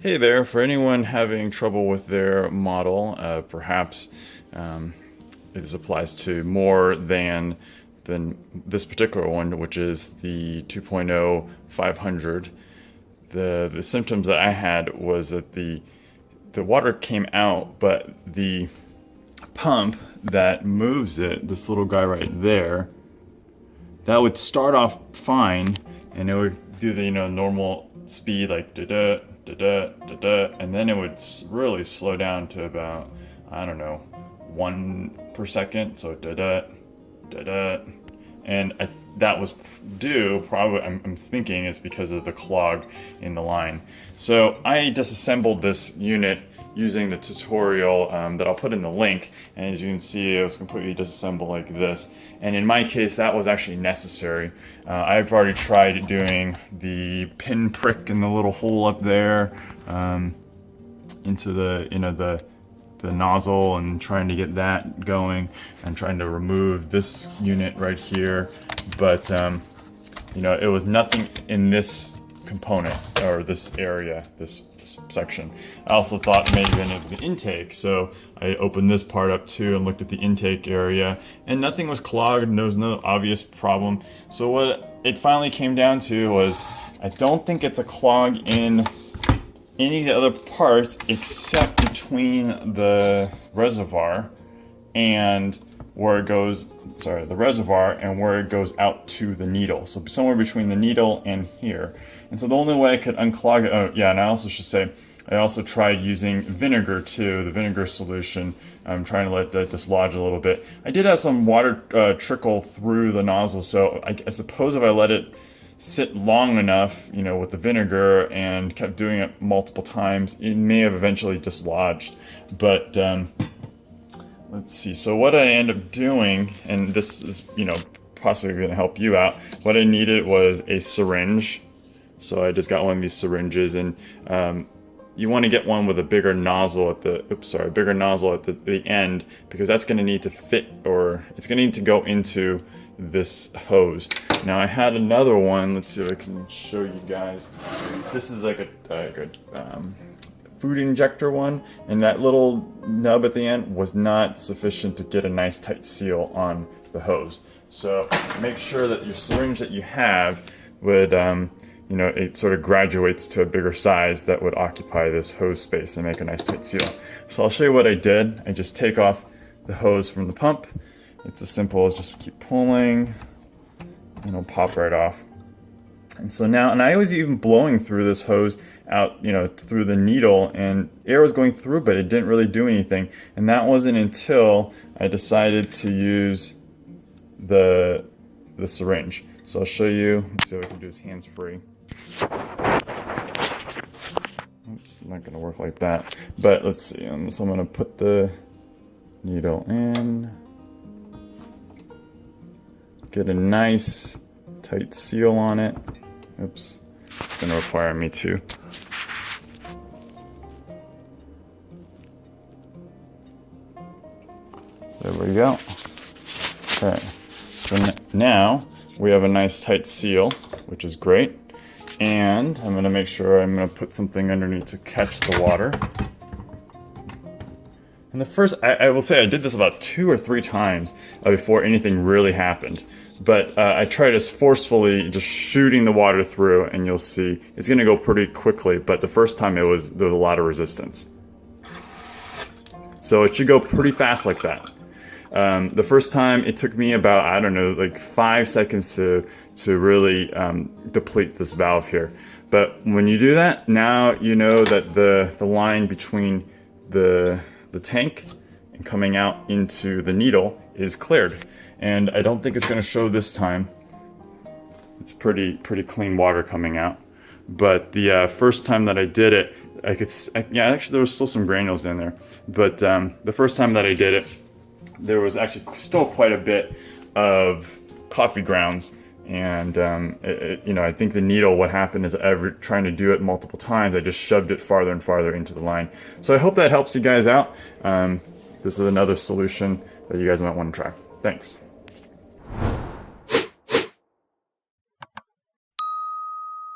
Hey there, for anyone having trouble with their model, perhaps this applies to more than this particular one, which is the 2.0 500. The symptoms that I had was that the water came out, but the pump that moves it, this little guy right there, that would start off fine, and it would do the normal speed like da-da, da-da, da-da, and then it would really slow down to about, I don't know, 1 per second, so da-da, da-da, and that was due, probably, I'm thinking, is because of the clog in the line. So I disassembled this unit using the tutorial that I'll put in the link, and as you can see, it was completely disassembled like this. And in my case, that was actually necessary. I've already tried doing the pin prick in the little hole up there into the nozzle, and trying to get that going, and trying to remove this unit right here, but it was nothing in this component or this area, this section. I also thought maybe the intake, so I opened this part up too and looked at the intake area, and nothing was clogged. There was no obvious problem. So what it finally came down to was, I don't think it's a clog in any of the other parts except between the reservoir and where it goes, the reservoir and where it goes out to the needle. So somewhere between the needle and here. And so the only way I could unclog it, oh yeah, and I also should say, I also tried using vinegar too, the vinegar solution. I'm trying to let that dislodge a little bit. I did have some water trickle through the nozzle, so I suppose if I let it sit long enough, with the vinegar and kept doing it multiple times, it may have eventually dislodged. But let's see, so what I end up doing, and this is, possibly going to help you out, what I needed was a syringe. So I just got one of these syringes, and you want to get one with a bigger nozzle at the, bigger nozzle at the end, because that's going to need to fit, or it's going to need to go into this hose. Now I had another one, let's see if I can show you guys. This is like a food injector one, and that little nub at the end was not sufficient to get a nice tight seal on the hose. So make sure that your syringe that you have would, it sort of graduates to a bigger size that would occupy this hose space and make a nice tight seal. So I'll show you what I did. I just take off the hose from the pump. It's as simple as just keep pulling, and it'll pop right off. And so now, and I was even blowing through this hose out, through the needle, and air was going through, but it didn't really do anything. And that wasn't until I decided to use the syringe. So I'll show you. Let's see what I can do this hands-free. Oops, not gonna work like that. But let's see. So I'm gonna put the needle in, get a nice tight seal on it. Oops, it's gonna require me to. There we go. Okay, so now we have a nice tight seal, which is great. And I'm gonna make sure I'm gonna put something underneath to catch the water. And the first, I will say I did this about 2 or 3 times before anything really happened. But I tried as forcefully just shooting the water through, and you'll see it's gonna go pretty quickly, but the first time there was a lot of resistance. So it should go pretty fast like that. The first time it took me about, I don't know, like 5 seconds to really deplete this valve here. But when you do that, now you know that the line between the tank and coming out into the needle is cleared. And I don't think it's going to show this time. It's pretty clean water coming out. But the first time that I did it, yeah, actually there was still some granules in there. But the first time that I did it, there was actually still quite a bit of coffee grounds, and I think the needle, what happened is trying to do it multiple times, I just shoved it farther and farther into the line. So I hope that helps you guys out. This is another solution that you guys might want to try. Thanks.